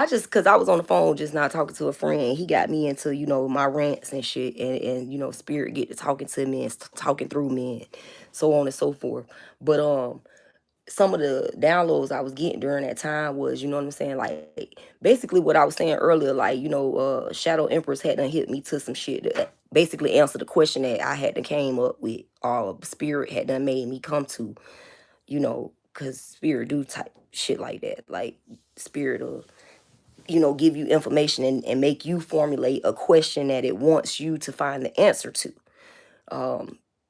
just, cause I was on the phone just now talking to a friend. He got me into, my rants and shit, and spirit get to talking to me and talking through me and so on and so forth. But some of the downloads I was getting during that time was, you know what I'm saying, like basically what I was saying earlier, like, Shadow Empress had done hit me to some shit that basically answered the question that I had to came up with, or spirit had done made me come to, cause spirit do type shit like that. Like spirit will, give you information and make you formulate a question that it wants you to find the answer to,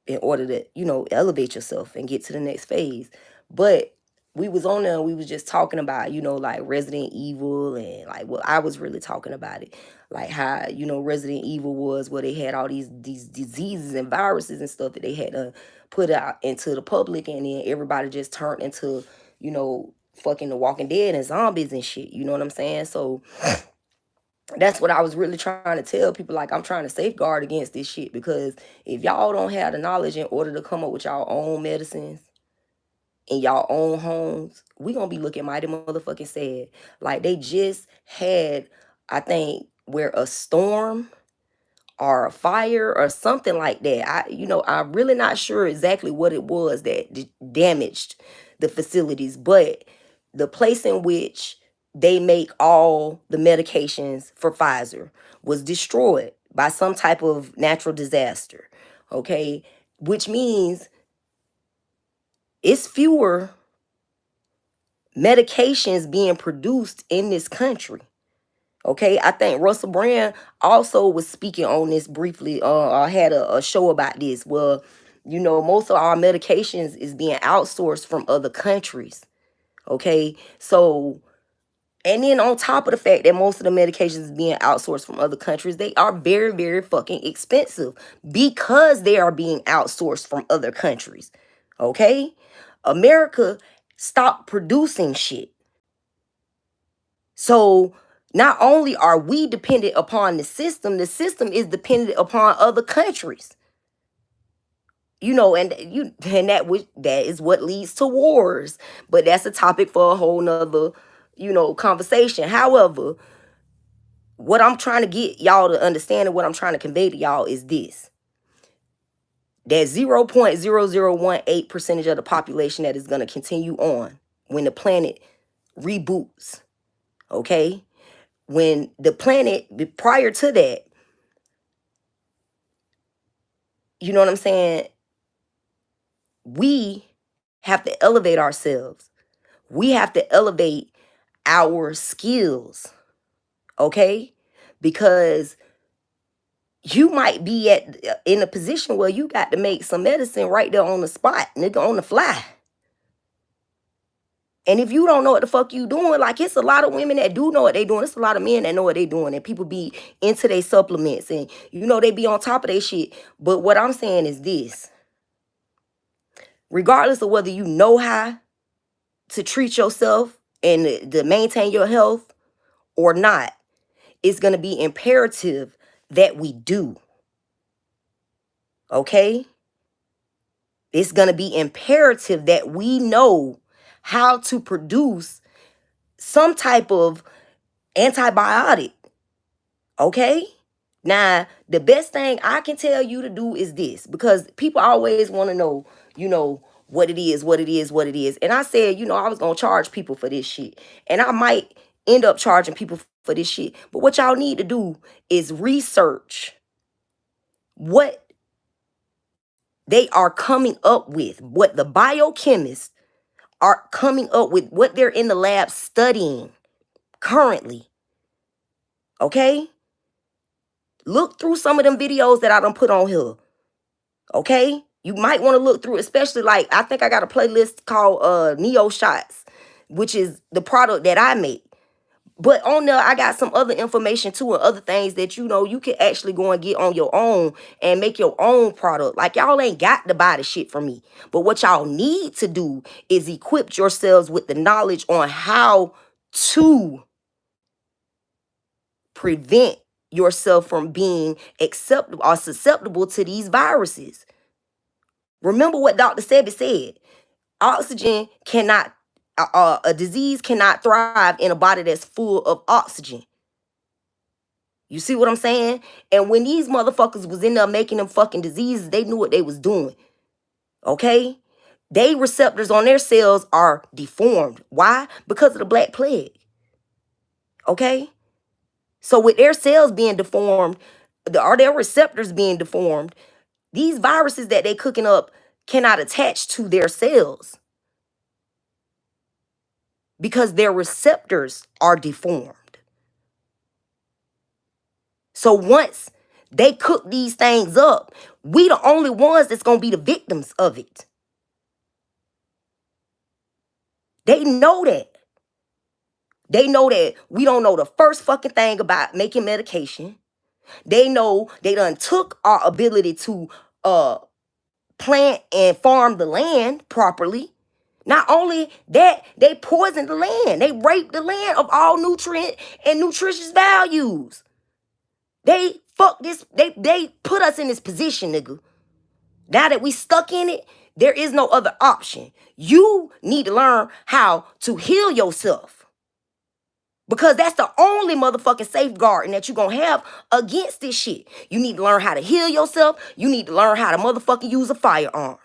in order to, elevate yourself and get to the next phase. But we was on there, we was just talking about, like Resident Evil, and like, well, I was really talking about it. Like how, Resident Evil was where they had all these diseases and viruses and stuff that they had to put out into the public, and then everybody just turned into, fucking The Walking Dead and zombies and shit. You know what I'm saying? So that's what I was really trying to tell people. Like, I'm trying to safeguard against this shit, because if y'all don't have the knowledge in order to come up with y'all own medicines in y'all own homes, we gonna be looking mighty motherfucking sad. Like they just had, I think, where a storm or a fire or something like that. I'm really not sure exactly what it was that damaged the facilities, but the place in which they make all the medications for Pfizer was destroyed by some type of natural disaster. Okay, which means it's fewer medications being produced in this country. Okay, I think Russell Brand also was speaking on this briefly. I had a show about this. Well, most of our medications is being outsourced from other countries. Okay, so, and then on top of the fact that most of the medications is being outsourced from other countries, they are very, very fucking expensive because they are being outsourced from other countries. Okay, America stopped producing shit. So not only are we dependent upon the system is dependent upon other countries. And that is what leads to wars. But that's a topic for a whole nother, conversation. However, what I'm trying to get y'all to understand and what I'm trying to convey to y'all is this. That 0.0018% of the population that is going to continue on when the planet reboots. Okay? When the planet, prior to that, you know what I'm saying? We have to elevate ourselves. We have to elevate our skills. Okay? Because you might be in a position where you got to make some medicine right there on the spot, nigga, on the fly. And if you don't know what the fuck you doing, like, it's a lot of women that do know what they doing. It's a lot of men that know what they doing. And people be into their supplements. And, they be on top of their shit. But what I'm saying is this. Regardless of whether you know how to treat yourself and to maintain your health or not, it's going to be imperative that we do. Okay? It's going to be imperative that we know how to produce some type of antibiotic. Okay? Now, the best thing I can tell you to do is this, because people always want to know, what it is, what it is, what it is. And I said, I was going to charge people for this shit. And I might end up charging people for this shit. But what y'all need to do is research what they are coming up with, what the biochemists are coming up with, what they're in the lab studying currently. Okay? Look through some of them videos that I done put on here. Okay? You might want to look through, especially, like, I think I got a playlist called Neo Shots, which is the product that I make. But on there, I got some other information too, and other things that, you can actually go and get on your own and make your own product. Like, y'all ain't got to buy the shit from me. But what y'all need to do is equip yourselves with the knowledge on how to prevent yourself from being acceptable or susceptible to these viruses. Remember what Dr. Sebi said. Oxygen cannot A disease cannot thrive in a body that's full of oxygen. You see what I'm saying? And when these motherfuckers was in there making them fucking diseases, they knew what they was doing. Okay? They receptors on their cells are deformed. Why? Because of the Black Plague. Okay? So with their cells being deformed, or their receptors being deformed, these viruses that they cooking up cannot attach to their cells because their receptors are deformed. So once they cook these things up, we the only ones that's going to be the victims of it. They know that. They know that we don't know the first fucking thing about making medication. They know they done took our ability to plant and farm the land properly. Not only that, they poisoned the land. They raped the land of all nutrient and nutritious values. They fuck this. They put us in this position, nigga. Now that we stuck in it, there is no other option. You need to learn how to heal yourself. Because that's the only motherfucking safeguarding that you're going to have against this shit. You need to learn how to heal yourself. You need to learn how to motherfucking use a firearm.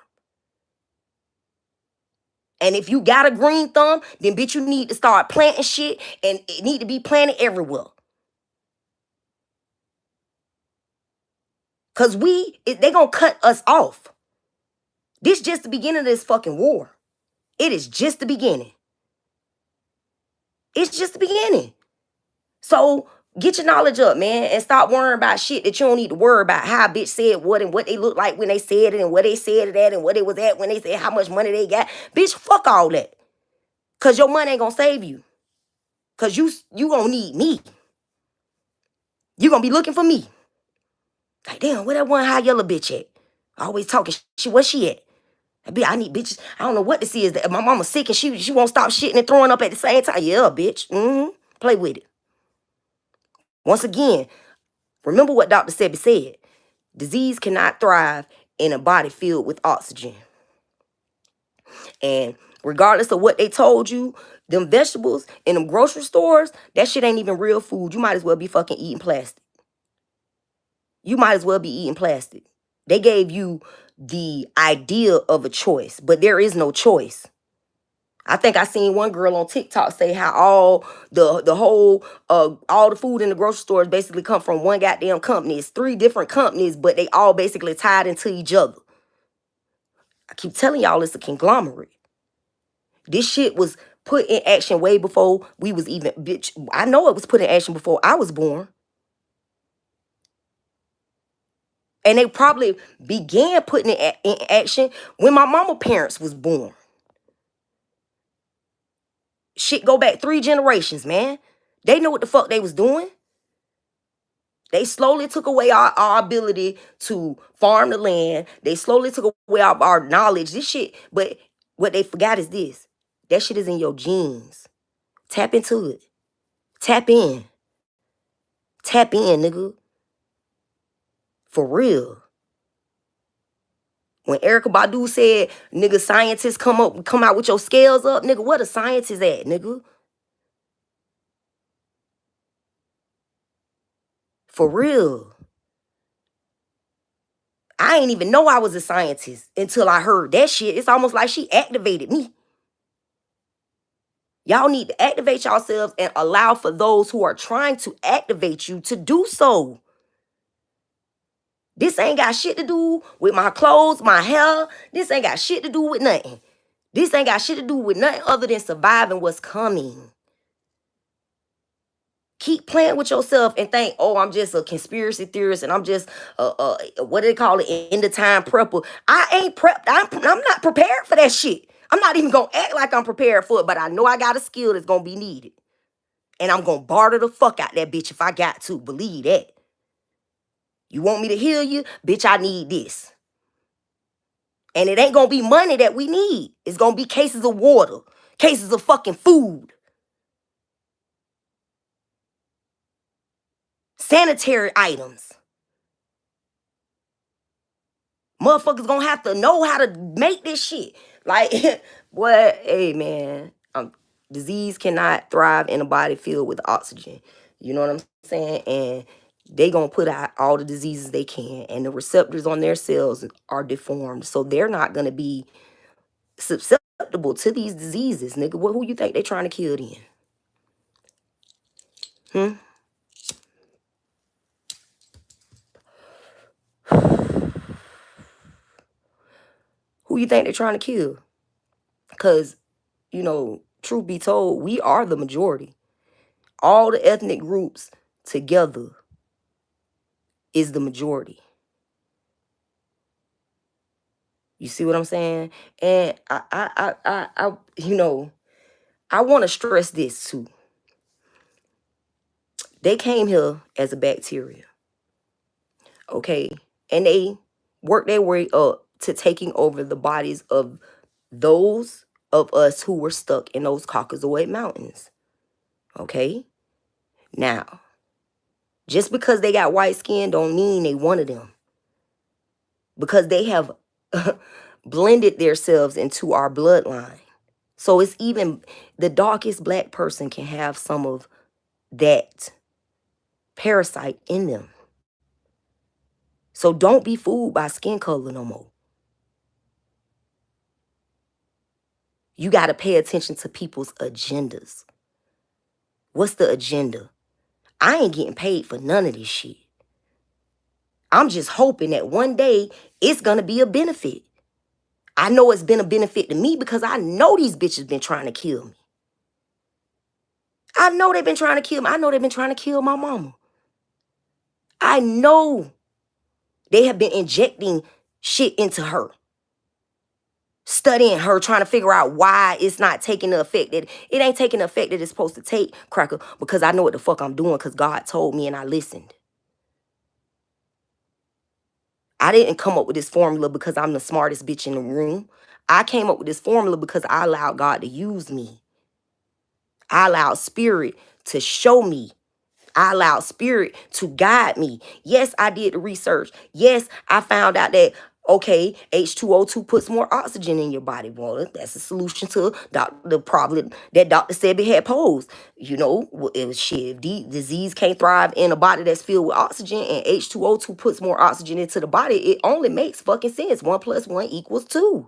And if you got a green thumb, then bitch, you need to start planting shit, and it need to be planted everywhere. Because they going to cut us off. This just the beginning of this fucking war. It is just the beginning. It's just the beginning. So get your knowledge up, man, and stop worrying about shit that you don't need to worry about. How a bitch said what and what they look like when they said it and what they said it at and what it was at when they said how much money they got. Bitch, fuck all that. Because your money ain't going to save you. Because you going to need me. You going to be looking for me. Like, damn, where that one high yellow bitch at? Always talking shit. Where she at? I need bitches. I don't know what this is. That my mama's sick and she won't stop shitting and throwing up at the same time. Yeah, bitch. Play with it. Once again, remember what Dr. Sebi said. Disease cannot thrive in a body filled with oxygen. And regardless of what they told you, them vegetables in them grocery stores, that shit ain't even real food. You might as well be fucking eating plastic. You might as well be eating plastic. They gave you the idea of a choice, but there is no choice. I think I seen one girl on TikTok say how all the food in the grocery stores basically come from one goddamn company. It's 3 different companies, but they all basically tied into each other. I keep telling y'all it's a conglomerate. This shit was put in action way before we was even, bitch. I know it was put in action before I was born. And they probably began putting it in action when my mama parents was born. Shit go back 3 generations, man. They knew what the fuck they was doing. They slowly took away our ability to farm the land. They slowly took away our knowledge. This shit, but what they forgot is this. That shit is in your genes. Tap into it. Tap in. Tap in, nigga. For real. When Erykah Badu said, nigga, scientists come out with your scales up, nigga, where the scientists at, nigga? For real. I ain't even know I was a scientist until I heard that shit. It's almost like she activated me. Y'all need to activate yourselves and allow for those who are trying to activate you to do so. This ain't got shit to do with my clothes, my hair. This ain't got shit to do with nothing. This ain't got shit to do with nothing other than surviving what's coming. Keep playing with yourself and think, oh, I'm just a conspiracy theorist and I'm just, what do they call it, end of time prepper. I ain't prepped. I'm not prepared for that shit. I'm not even going to act like I'm prepared for it, but I know I got a skill that's going to be needed. And I'm going to barter the fuck out that bitch if I got to. Believe that. You want me to heal you? Bitch, I need this. And it ain't going to be money that we need. It's going to be cases of water, cases of fucking food, sanitary items. Motherfuckers going to have to know how to make this shit. Like, boy, hey, man, I'm Disease cannot thrive in a body filled with oxygen. You know what I'm saying? And they gonna put out all the diseases they can, and the receptors on their cells are deformed, so they're not gonna be susceptible to these diseases, nigga. Who you think they trying to kill then? Hmm? Who you think they're trying to kill? Because, you know, truth be told, we are the majority. All the ethnic groups together is the majority. You see what I'm saying? And you know, I want to stress this too. They came here as a bacteria, okay? And they worked their way up to taking over the bodies of those of us who were stuck in those Caucasoid mountains, okay? Now, just because they got white skin don't mean they one of them. Because they have blended themselves into our bloodline. So it's even the darkest black person can have some of that parasite in them. So don't be fooled by skin color no more. You got to pay attention to people's agendas. What's the agenda? I ain't getting paid for none of this shit. I'm just hoping that one day it's going to be a benefit. I know it's been a benefit to me because I know these bitches been trying to kill me. I know they've been trying to kill me. I know they've been trying to kill my mama. I know they have been injecting shit into her. Studying her, trying to figure out why it's not taking the effect that it ain't taking the effect that it's supposed to take, cracker, because I know what the fuck I'm doing because God told me and I listened. I didn't come up with this formula because I'm the smartest bitch in the room. I came up with this formula because I allowed God to use me. I allowed spirit to show me. I allowed spirit to guide me. Yes, I did the research. Yes, I found out that, okay, H2O2 puts more oxygen in your body. Well, that's a solution to the problem that Dr. Sebi had posed. You know, it was shit. If disease can't thrive in a body that's filled with oxygen and H2O2 puts more oxygen into the body, it only makes fucking sense. 1 + 1 = 2.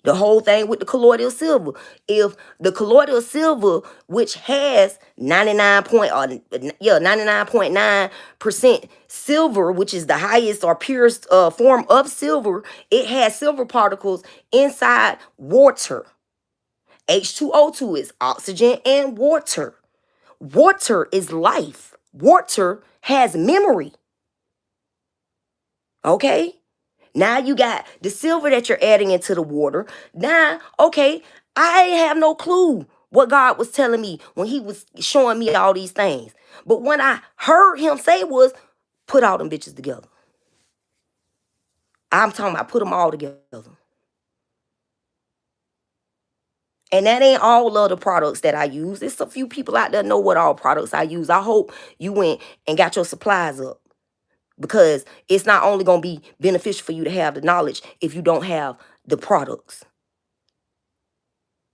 The whole thing with the colloidal silver. If the colloidal silver, which has 99.9% silver, which is the highest or purest form of silver, it has silver particles inside water. H2O2 is oxygen and water. Water is life. Water has memory. Okay? Now you got the silver that you're adding into the water. Now, okay, I ain't have no clue what God was telling me when he was showing me all these things. But when I heard him say was, put all them bitches together. I'm talking about put them all together. And that ain't all of the products that I use. There's a few people out there know what all products I use. I hope you went and got your supplies up. Because it's not only going to be beneficial for you to have the knowledge if you don't have the products.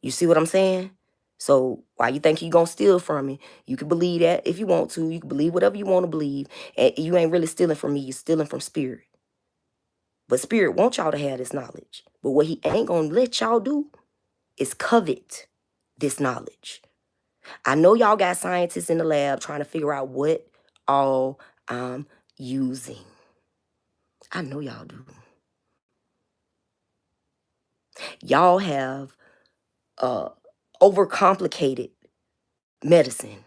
You see what I'm saying? So why you think you going to steal from me? You can believe that if you want to. You can believe whatever you want to believe. And you ain't really stealing from me. You're stealing from spirit. But spirit wants y'all to have this knowledge. But what he ain't going to let y'all do is covet this knowledge. I know y'all got scientists in the lab trying to figure out what all I'm using. I know y'all do. Y'all have overcomplicated medicine.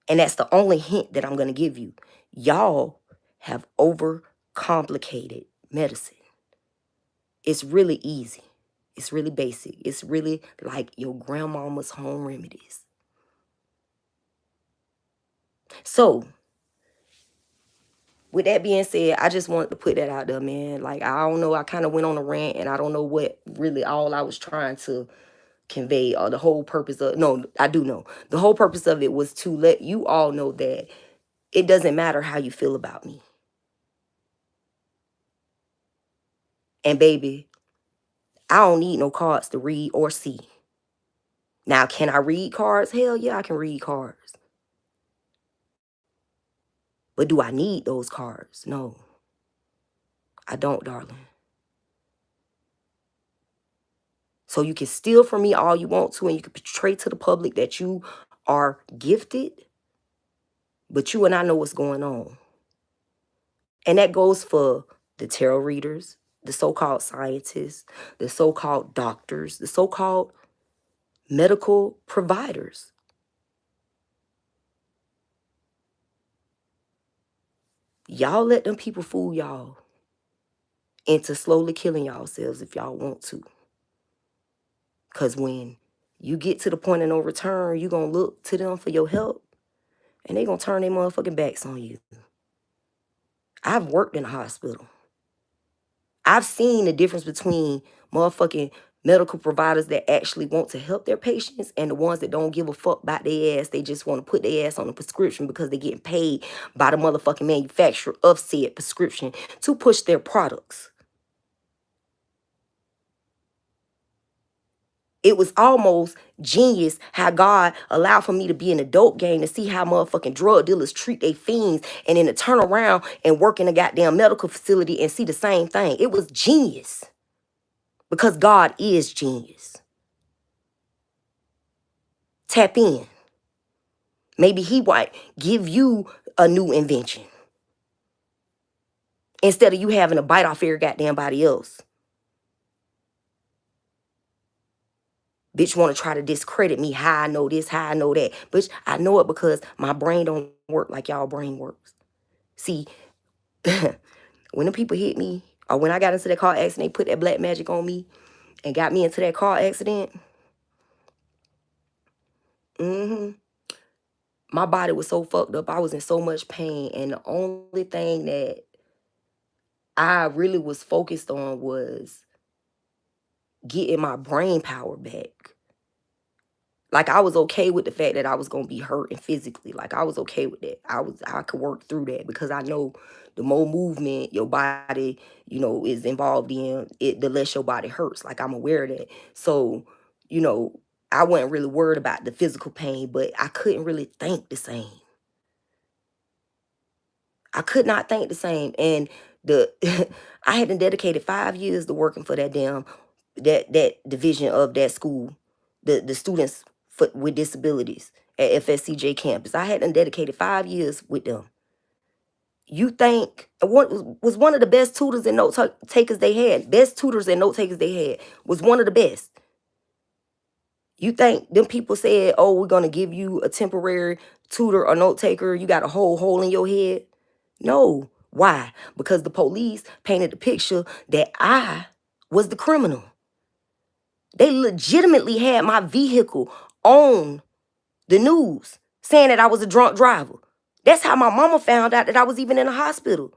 And that's the only hint that I'm going to give you. Y'all have overcomplicated medicine. It's really easy. It's really basic. It's really like your grandmama's home remedies. So, with that being said, I just wanted to put that out there, man. Like, I don't know. I kind of went on a rant and I don't know what really all I was trying to convey or the whole purpose of, no, I do know. The whole purpose of it was to let you all know that it doesn't matter how you feel about me. And baby, I don't need no cards to read or see. Now, can I read cards? Hell yeah, I can read cards. But do I need those cards? No, I don't, darling. So you can steal from me all you want to, and you can portray to the public that you are gifted, but you and I know what's going on. And that goes for the tarot readers, the so-called scientists, the so-called doctors, the so-called medical providers. Y'all let them people fool y'all into slowly killing yourselves if y'all want to. Because when you get to the point of no return, you're going to look to them for your help, and they're going to turn their motherfucking backs on you. I've worked in a hospital. I've seen the difference between motherfucking medical providers that actually want to help their patients and the ones that don't give a fuck about their ass. They just want to put their ass on a prescription because they're getting paid by the motherfucking manufacturer of said prescription to push their products. It was almost genius how God allowed for me to be in a dope game to see how motherfucking drug dealers treat their fiends, and then to turn around and work in a goddamn medical facility and see the same thing. It was genius because God is genius. Tap in. Maybe he might give you a new invention instead of you having to bite off every goddamn body else. Bitch want to try to discredit me, how I know this, how I know that. Bitch, I know it because my brain don't work like y'all brain works. See, when the people hit me, or when I got into that car accident, they put that black magic on me and got me into that car accident. My body was so fucked up. I was in so much pain. And the only thing that I really was focused on was getting my brain power back. Like, I was okay with the fact that I was gonna be hurting physically. Like, I was okay with that. I could work through that because I know the more movement your body, is involved in, the less your body hurts. Like, I'm aware of that. So, I wasn't really worried about the physical pain, but I couldn't really think the same. I could not think the same. And the I had dedicated 5 years to working for that that division of that school, the students with disabilities at FSCJ campus. I had dedicated 5 years with them. You think what was one of the best tutors and note takers they had? Best tutors and note takers they had was one of the best. You think them people said, "Oh, we're gonna give you a temporary tutor or note taker. You got a whole hole in your head"? No. Why? Because the police painted the picture that I was the criminal. They legitimately had my vehicle on the news saying that I was a drunk driver. That's how my mama found out that I was even in the hospital.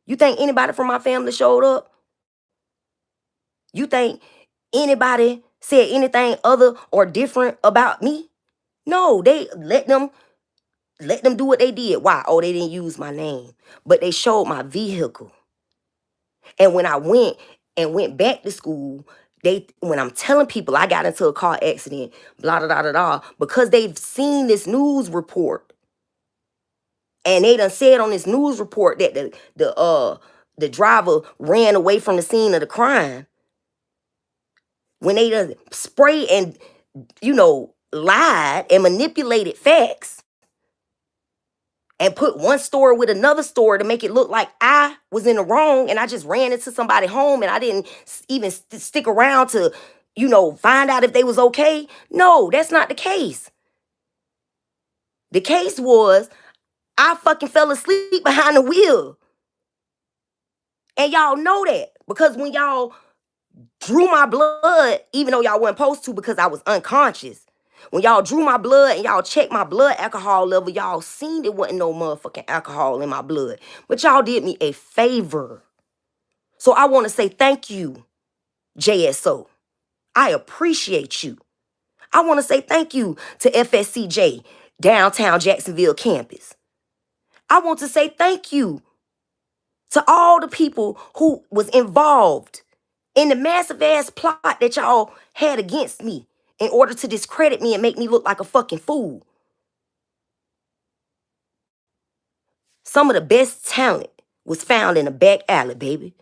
You think anybody from my family showed up? You think anybody said anything other or different about me? No, they let them do what they did. Why? Oh, they didn't use my name, but they showed my vehicle. And when I went back to school, when I'm telling people I got into a car accident, blah, blah, blah, blah, blah, because they've seen this news report, and they done said on this news report that the driver ran away from the scene of the crime. When they done spray and, lied and manipulated facts and put one story with another story to make it look like I was in the wrong and I just ran into somebody's home and I didn't even stick around to, find out if they was okay. No, that's not the case. The case was I fucking fell asleep behind the wheel. And y'all know that because when y'all drew my blood, even though y'all weren't supposed to because I was unconscious, when y'all drew my blood and y'all checked my blood alcohol level, y'all seen there wasn't no motherfucking alcohol in my blood. But y'all did me a favor. So I want to say thank you, JSO. I appreciate you. I want to say thank you to FSCJ, downtown Jacksonville campus. I want to say thank you to all the people who was involved in the massive ass plot that y'all had against me in order to discredit me and make me look like a fucking fool. Some of the best talent was found in a back alley, baby.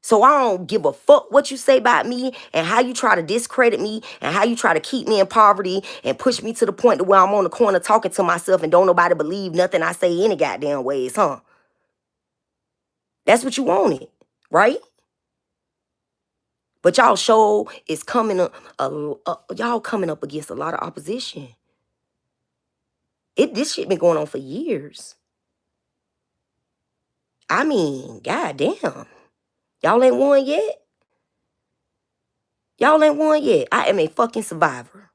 So I don't give a fuck what you say about me and how you try to discredit me and how you try to keep me in poverty and push me to the point to where I'm on the corner talking to myself and don't nobody believe nothing I say any goddamn ways, huh? That's what you wanted, right? But y'all show is coming up, y'all coming up against a lot of opposition. This shit been going on for years. I mean, goddamn. Y'all ain't won yet? Y'all ain't won yet. I am a fucking survivor.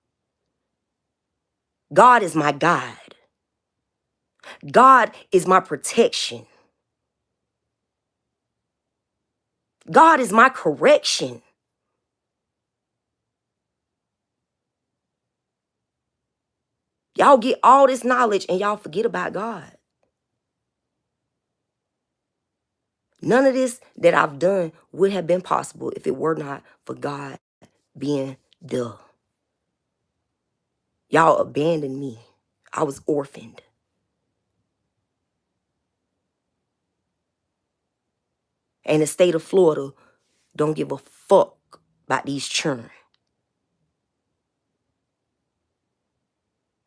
God is my guide. God is my protection. God is my correction. Y'all get all this knowledge and y'all forget about God. None of this that I've done would have been possible if it were not for God being there. Y'all abandoned me. I was orphaned. And the state of Florida don't give a fuck about these children.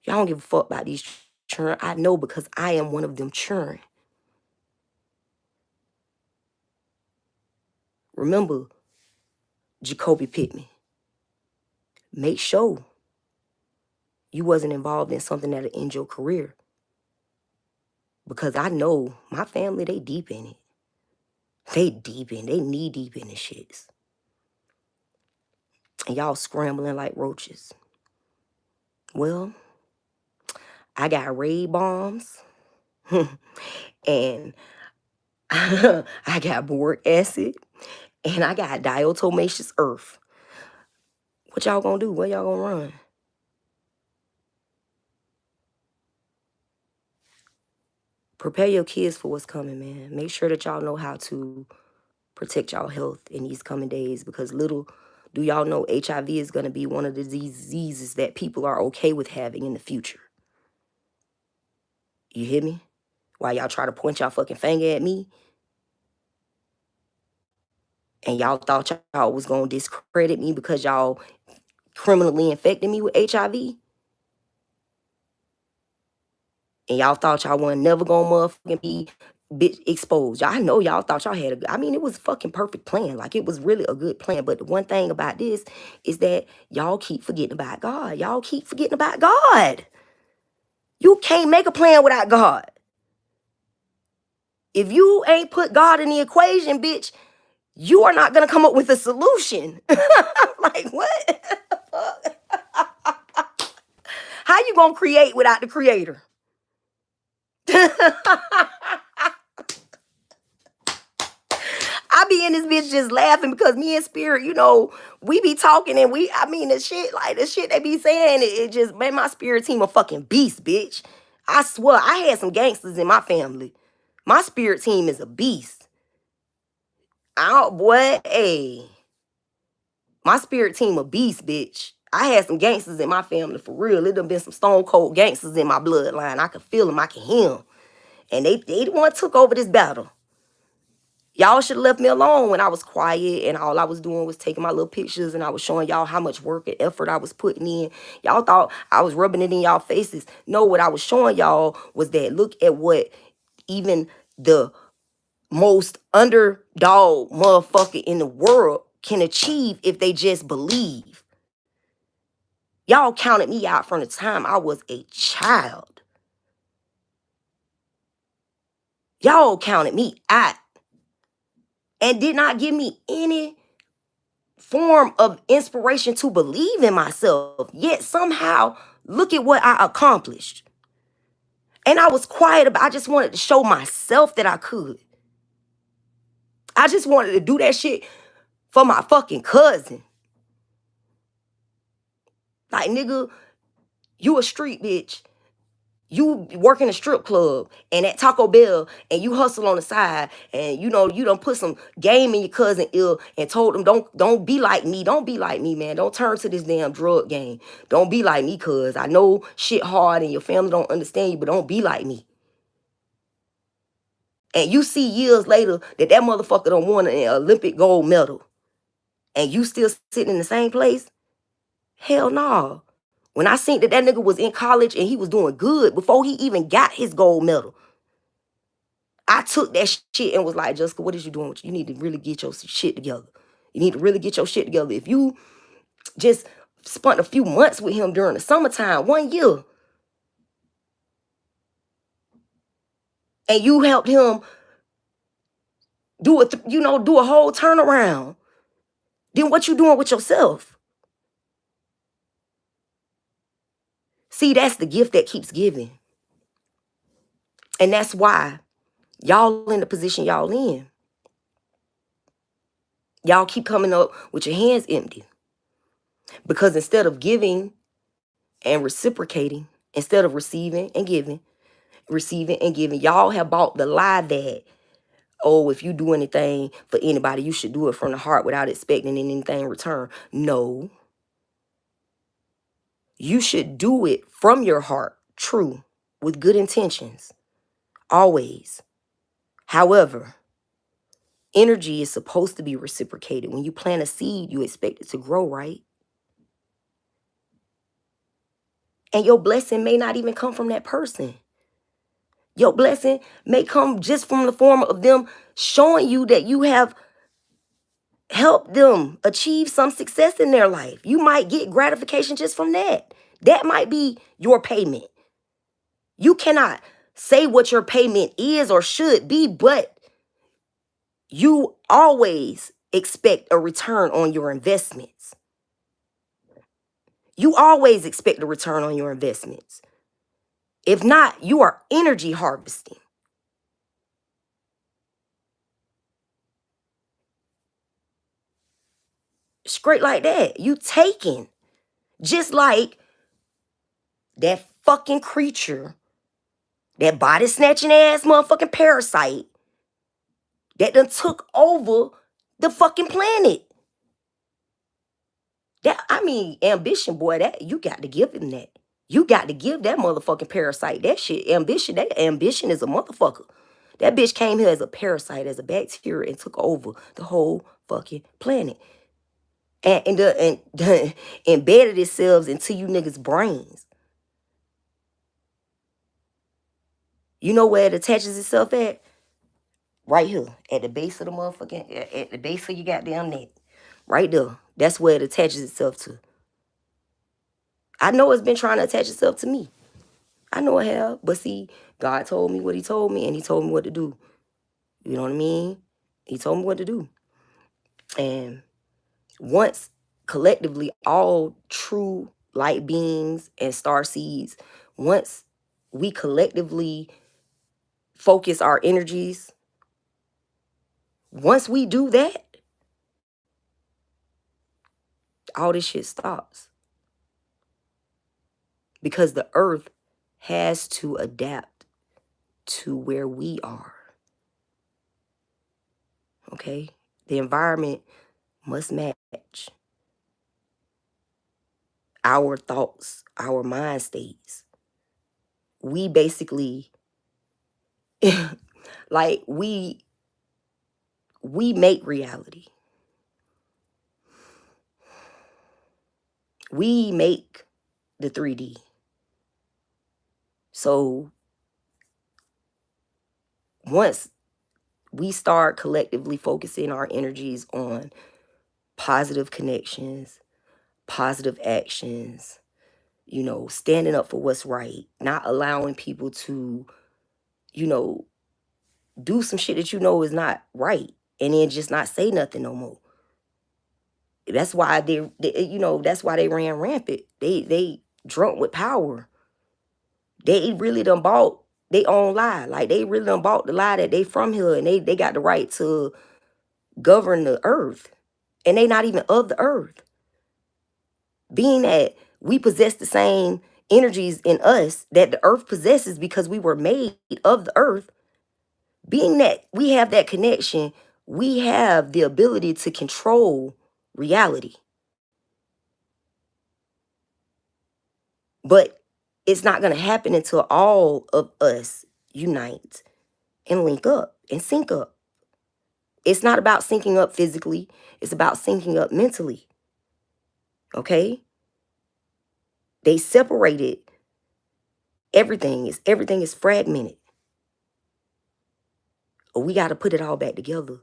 Y'all don't give a fuck about these children. I know because I am one of them children. Remember, Jacoby Pittman, make sure you wasn't involved in something that'll end your career. Because I know my family, they deep in it. They knee deep in the shits. And y'all scrambling like roaches. Well, I got raid bombs. And I got boric acid. And I got diatomaceous earth. What y'all gonna do? Where y'all gonna run? Prepare your kids for what's coming, man. Make sure that y'all know how to protect y'all health in these coming days, because little do y'all know HIV is going to be one of the diseases that people are okay with having in the future. You hear me? While y'all try to point y'all fucking finger at me and y'all thought y'all was going to discredit me because y'all criminally infected me with HIV, and y'all thought y'all wasn't never gonna motherfucking be bitch exposed. I know y'all thought y'all had I mean, it was a fucking perfect plan. Like, it was really a good plan. But the one thing about this is that y'all keep forgetting about God. Y'all keep forgetting about God. You can't make a plan without God. If you ain't put God in the equation, bitch, you are not gonna come up with a solution. Like, what? How you gonna create without the creator? I be in this bitch just laughing because me and Spirit, you know, we be talking and I mean, the shit they be saying, it just made my Spirit team a fucking beast, bitch. I swear, I had some gangsters in my family. My Spirit team is a beast. Boy, hey. My Spirit team a beast, bitch. I had some gangsters in my family, for real. It done been some stone cold gangsters in my bloodline. I can feel them, I can hear them. And they the one took over this battle. Y'all should have left me alone when I was quiet and all I was doing was taking my little pictures and I was showing y'all how much work and effort I was putting in. Y'all thought I was rubbing it in y'all faces. No, what I was showing y'all was that look at what even the most underdog motherfucker in the world can achieve if they just believe. Y'all counted me out from the time I was a child. Y'all counted me out and did not give me any form of inspiration to believe in myself. Yet somehow, look at what I accomplished. And I was quiet about I just wanted to show myself that I could. I just wanted to do that shit for my fucking cousin. Like, nigga, you a street bitch. You work in a strip club and at Taco Bell and you hustle on the side and you know you done put some game in your cousin ear and told them don't be like me. Don't be like me, man. Don't turn to this damn drug game. Don't be like me, cuz I know shit hard and your family don't understand you, but don't be like me. And you see years later that motherfucker don't won an Olympic gold medal and you still sitting in the same place? Hell no. When I seen that nigga was in college and he was doing good before he even got his gold medal, I took that shit and was like, Jessica, what is you doing? You need to really get your shit together. You need to really get your shit together. If you just spent a few months with him during the summertime, 1 year, and you helped him do do a whole turnaround, then what you doing with yourself? See, that's the gift that keeps giving. And that's why y'all in the position y'all in. Y'all keep coming up with your hands empty. Because instead of giving and reciprocating, instead of receiving and giving, y'all have bought the lie that, oh, if you do anything for anybody, you should do it from the heart without expecting anything in return. No. You should do it from your heart, true, with good intentions, always. However, energy is supposed to be reciprocated. When you plant a seed, you expect it to grow, right? And your blessing may not even come from that person. Your blessing may come just from the form of them showing you that you have helped them achieve some success in their life. You might get gratification just from that. That might be your payment. You cannot say what your payment is or should be, but you always expect a return on your investments. You always expect a return on your investments. If not, you are energy harvesting. Straight like that. You taking. Just like that fucking creature, that body snatching ass motherfucking parasite that done took over the fucking planet. Ambition, boy, that you got to give him that. You got to give that motherfucking parasite that shit. That ambition is a motherfucker. That bitch came here as a parasite, as a bacteria, and took over the whole fucking planet. And embedded itself into you niggas' brains. You know where it attaches itself at? Right here, at the base of the motherfucking, at the base of your goddamn neck. Right there. That's where it attaches itself to. I know it's been trying to attach itself to me. I know it have. But see, God told me what he told me, and he told me what to do. You know what I mean? He told me what to do. And once collectively, all true light beings and star seeds, once we collectively focus our energies, once we do that, all this shit stops. Because the earth has to adapt to where we are. Okay? The environment must match our thoughts, our mind states. We basically, like, we make reality. We make the 3D. So once we start collectively focusing our energies on positive connections, positive actions, standing up for what's right, not allowing people to, do some shit that is not right, and then just not say nothing no more. That's why that's why they ran rampant. They drunk with power. They really done bought they own lie. Like, they really done bought the lie that they from here and they got the right to govern the earth. And they not even of the earth. Being that we possess the same energies in us that the earth possesses because we were made of the earth, being that we have that connection, we have the ability to control reality. But it's not going to happen until all of us unite and link up and sync up. It's not about syncing up physically. It's about syncing up mentally. Okay? They separated everything. Everything is fragmented. We got to put it all back together.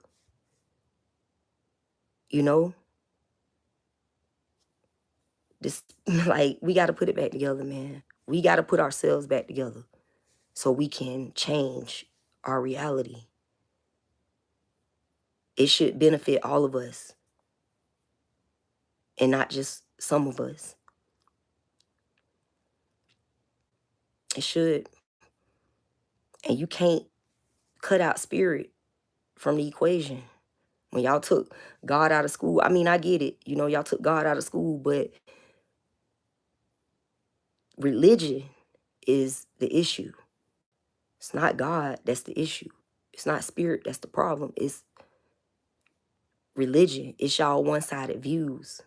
You know? This like we got to put it back together, man. We got to put ourselves back together so we can change our reality. It should benefit all of us and not just some of us. It should. And you can't cut out spirit from the equation. When y'all took God out of school, I mean, I get it. You know, y'all took God out of school, but religion is the issue. It's not God that's the issue. It's not spirit that's the problem. It's religion. It's y'all one-sided views.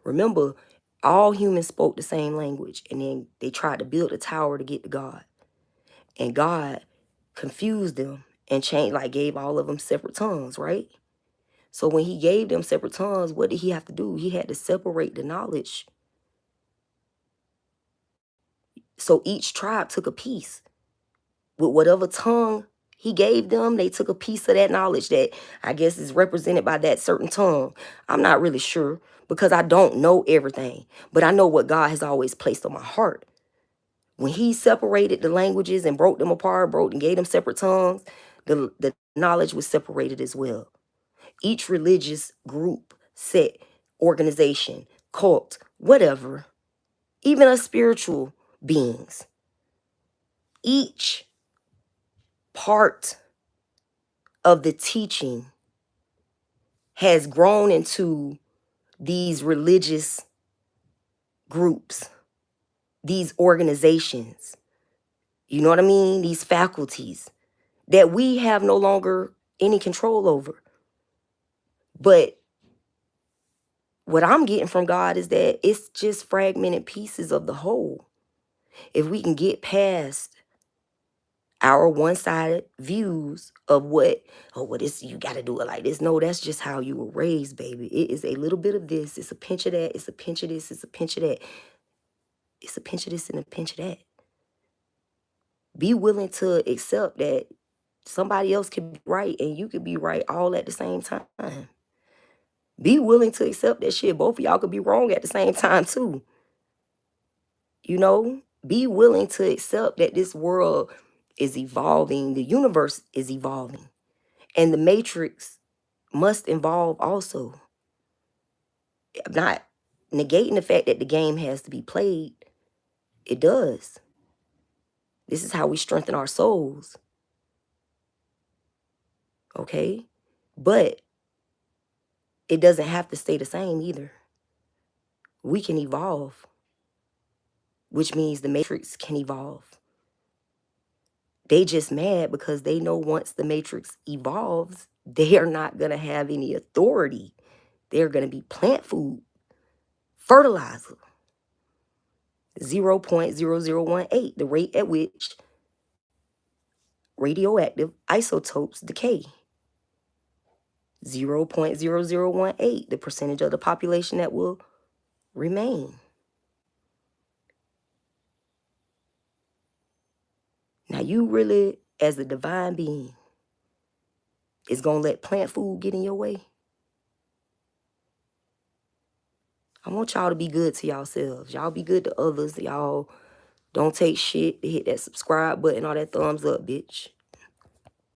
Remember, all humans spoke the same language, and then they tried to build a tower to get to God. And God confused them and changed, like gave all of them separate tongues, right? So when he gave them separate tongues, what did he have to do? He had to separate the knowledge. So each tribe took a piece. With whatever tongue he gave them, they took a piece of that knowledge that I guess is represented by that certain tongue. I'm not really sure because I don't know everything, but I know what God has always placed on my heart. When he separated the languages and broke them apart, broke and gave them separate tongues, the knowledge was separated as well. Each religious group, set, organization, cult, whatever, even us spiritual beings, each part of the teaching has grown into these religious groups, these organizations, you know what I mean? These faculties that we have no longer any control over. But what I'm getting from God is that it's just fragmented pieces of the whole. If we can get past our one-sided views of what, oh, well, this, you got to do it like this. No, that's just how you were raised, baby. It is a little bit of this. It's a pinch of that. It's a pinch of this. It's a pinch of that. It's a pinch of this and a pinch of that. Be willing to accept that somebody else can be right and you could be right all at the same time. Be willing to accept that shit. Both of y'all could be wrong at the same time too. You know, be willing to accept that this world is evolving. The universe is evolving. And the matrix must evolve also. I'm not negating the fact that the game has to be played. It does. This is how we strengthen our souls. Okay? But it doesn't have to stay the same either. We can evolve, which means the matrix can evolve. They just mad because they know once the matrix evolves, they are not going to have any authority. They're going to be plant food, fertilizer. 0.0018, the rate at which radioactive isotopes decay. 0.0018, the percentage of the population that will remain. Now you really, as a divine being, is going to let plant food get in your way? I want y'all to be good to yourselves. Y'all be good to others. Y'all don't take shit to hit that subscribe button or that thumbs up, bitch.